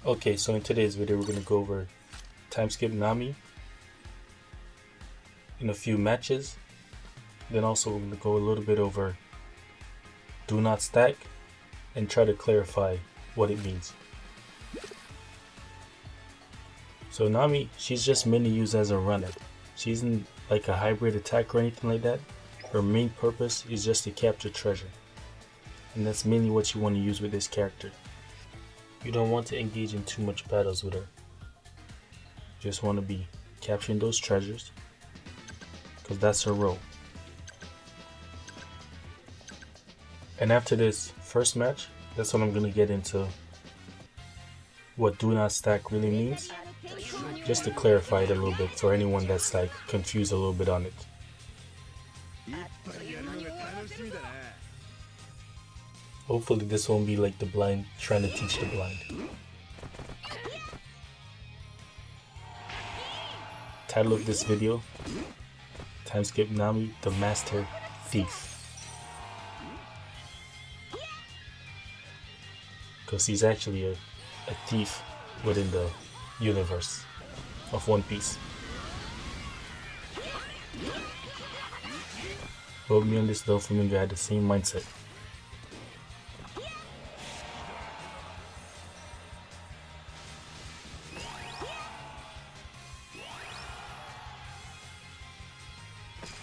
Okay, so in today's video we're going to go over time skip Nami in a few matches. Then also we're going to go a little bit over do not stack and try to clarify what it means. So Nami, she's just mainly used as a runner. She isn't like a hybrid attack or anything like that. Her main purpose is just to capture treasure. And that's mainly what you want to use with this character. You don't want to engage in too much battles with her. You just want to be capturing those treasures because that's her role. And after this first match, that's when I'm going to get into what do not stack really means, just to clarify it a little bit for anyone that's like confused a little bit on it. Hopefully this won't be like the blind trying to teach the blind. Title of this video, time skip Nami, the Master Thief. Because he's actually a thief within the universe of One Piece. But me and this little flamingo had the same mindset.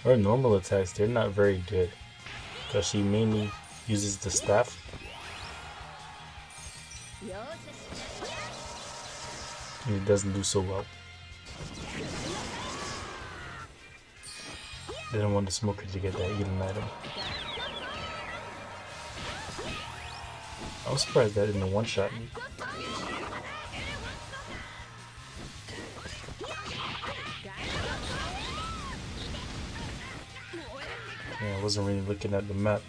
Her normal attacks, they're not very good because she mainly uses the staff. And it doesn't do so well. Didn't want the smoker to get that Eden item. I was surprised that didn't one-shot me. Yeah, I wasn't really looking at the map.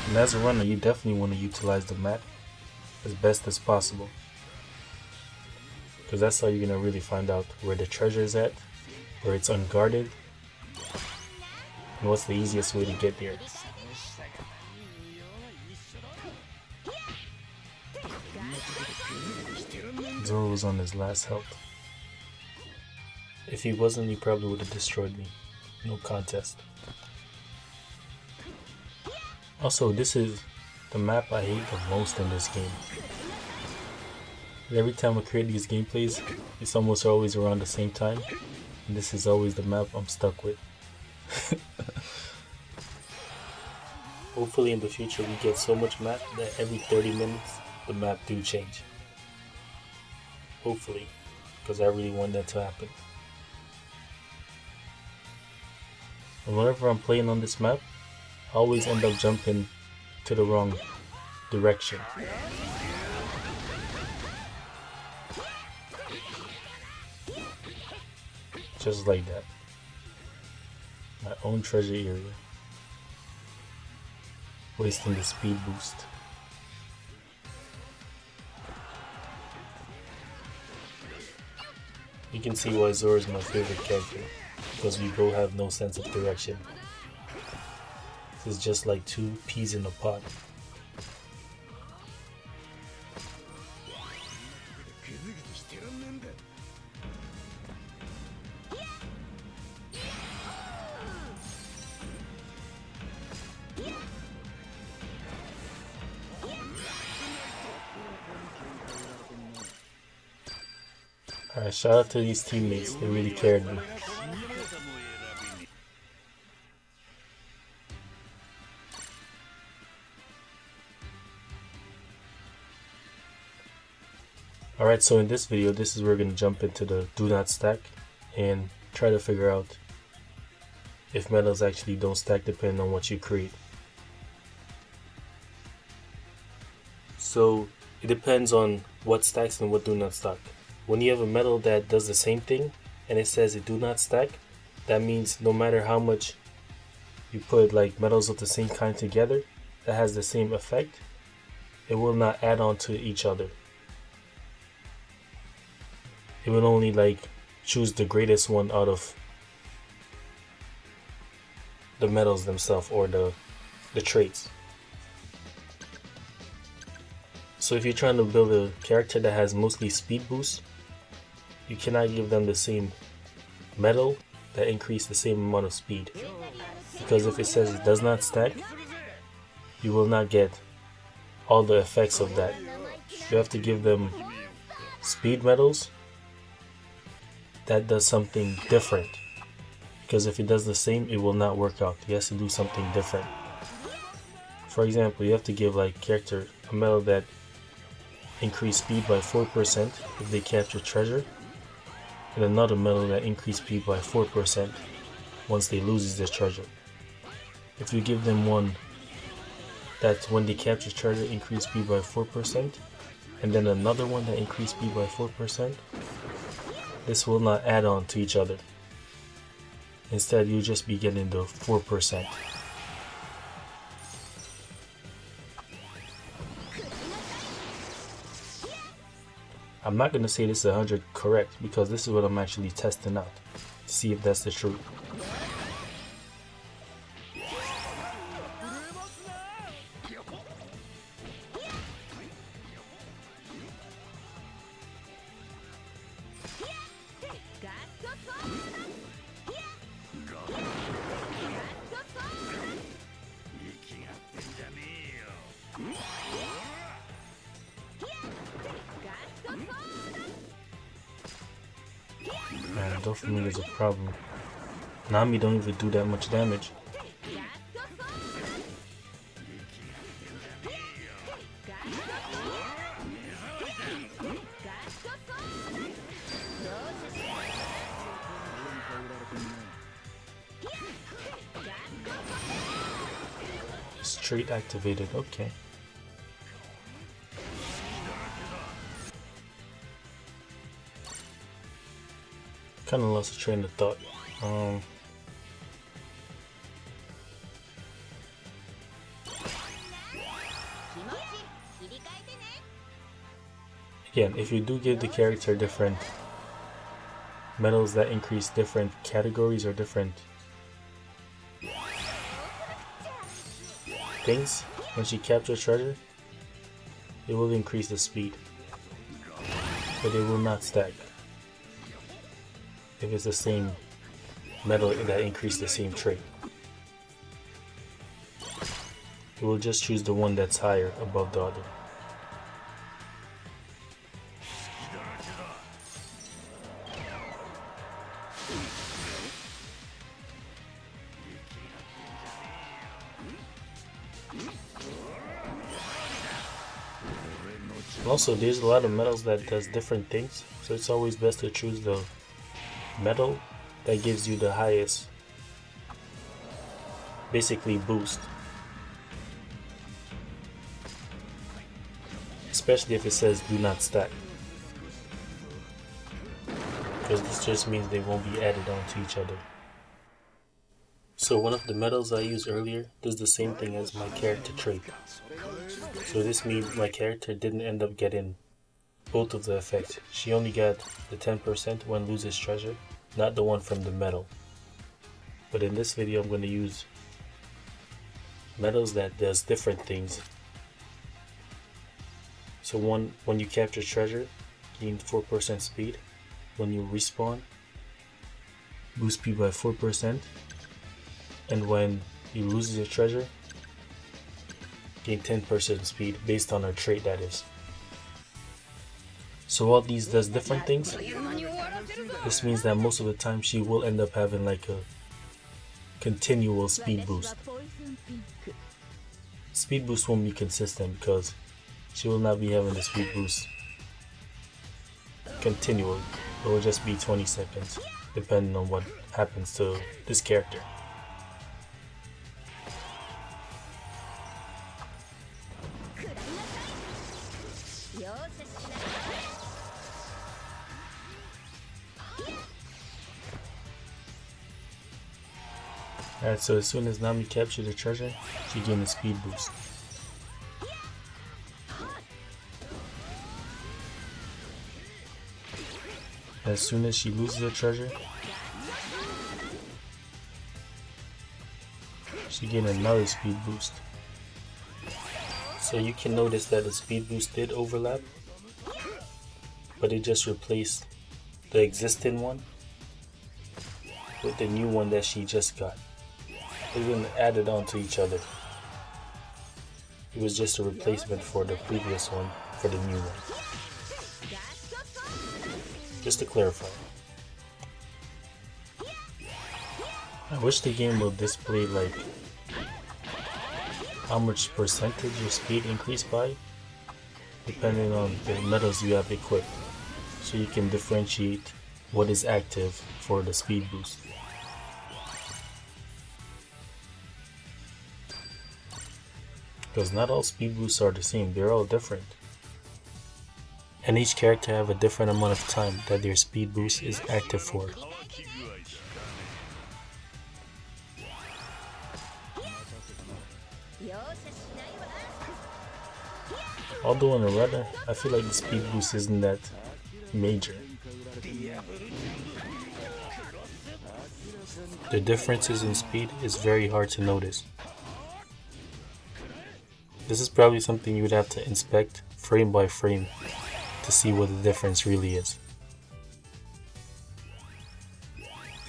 And as a runner, you definitely want to utilize the map as best as possible. Because that's how you're going to really find out where the treasure is at, where it's unguarded, and what's the easiest way to get there. Zoro was on his last health. If he wasn't, he probably would have destroyed me. No contest. Also, this is the map I hate the most in this game. And every time I create these gameplays, it's almost always around the same time. And this is always the map I'm stuck with. Hopefully in the future we get so much map that every 30 minutes the map do change. Hopefully, because I really want that to happen. And whenever I'm playing on this map, I always end up jumping to the wrong direction. Just like that. My own treasure area. Wasting the speed boost. You can see why Zoro is my favorite character, because we both have no sense of direction. This is just like two peas in a pot. Alright, shout out to these teammates, they really carried me. Alright, so in this video, this is where we're going to jump into the do not stack and try to figure out if medals actually don't stack depending on what you create. So it depends on what stacks and what do not stack. When you have a medal that does the same thing and it says it do not stack, that means no matter how much you put like medals of the same kind together that has the same effect, it will not add on to each other. It will only like choose the greatest one out of the medals themselves or the traits. So if you're trying to build a character that has mostly speed boost, you cannot give them the same medal that increase the same amount of speed, because if it says it does not stack, you will not get all the effects of that. You have to give them speed medals that does something different, because if it does the same, it will not work out. It has to do something different. For example, you have to give like character a medal that increase speed by 4% if they capture treasure, and another medal that increase speed by 4% once they loses their treasure. If you give them one that when they capture treasure increase speed by 4%, and then another one that increase speed by 4%, this will not add on to each other. Instead, you'll just be getting the 4%. I'm not going to say this is 100 correct, because this is what I'm actually testing out to see if that's the truth. Man, Dopamine is a problem. Nami don't even do that much damage. Straight activated, okay. Kind of lost a train of thought. Again, if you do give the character different medals that increase different categories or different things, when she captures treasure, it will increase the speed, but it will not stack. If it's the same medal that increase the same trait, it will just choose the one that's higher above the other. Also, there's a lot of medals that does different things, so it's always best to choose the medal that gives you the highest, basically, boost. Especially if it says do not stack, because this just means they won't be added on to each other. So one of the medals I used earlier does the same thing as my character trait. So this means my character didn't end up getting both of the effects. She only got the 10% when loses treasure, not the one from the medal. But in this video I'm going to use medals that does different things. So one, when you capture treasure, gain 4% speed. When you respawn, boost speed by 4%. And when you lose your treasure, gain 10% speed based on her trait, that is. So all these does different things. This means that most of the time she will end up having like a continual speed boost. Speed boost won't be consistent because she will not be having the speed boost continually. It will just be 20 seconds depending on what happens to this character. Alright, so as soon as Nami captures the treasure, she gains a speed boost. As soon as she loses the treasure, she gains another speed boost. So you can notice that the speed boost did overlap, but it just replaced the existing one with the new one that she just got. It didn't add it on to each other. It was just a replacement for the previous one for the new one. Just to clarify. I wish the game will display like how much percentage your speed increased by depending on the metals you have equipped, so you can differentiate what is active for the speed boost. Because not all speed boosts are the same, they're all different. And each character have a different amount of time that their speed boost is active for. Although in a runner, I feel like the speed boost isn't that major. The differences in speed is very hard to notice. This is probably something you would have to inspect frame by frame to see what the difference really is.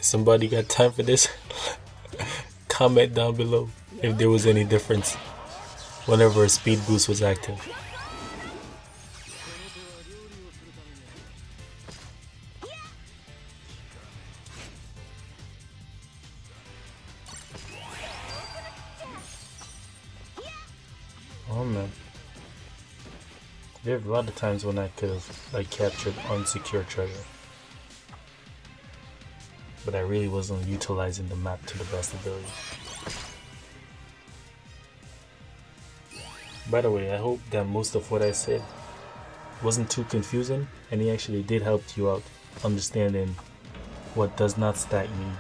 Somebody got time for this? Comment down below if there was any difference whenever a speed boost was active. Oh man, there are a lot of times when I could have like captured unsecure treasure, but I really wasn't utilizing the map to the best ability. By the way, I hope that most of what I said wasn't too confusing and it actually did help you out understanding what does not stack mean.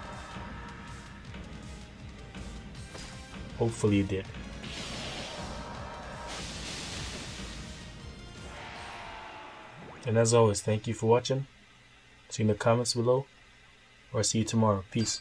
Hopefully it did. And as always, thank you for watching. See you in the comments below, or see you tomorrow. Peace.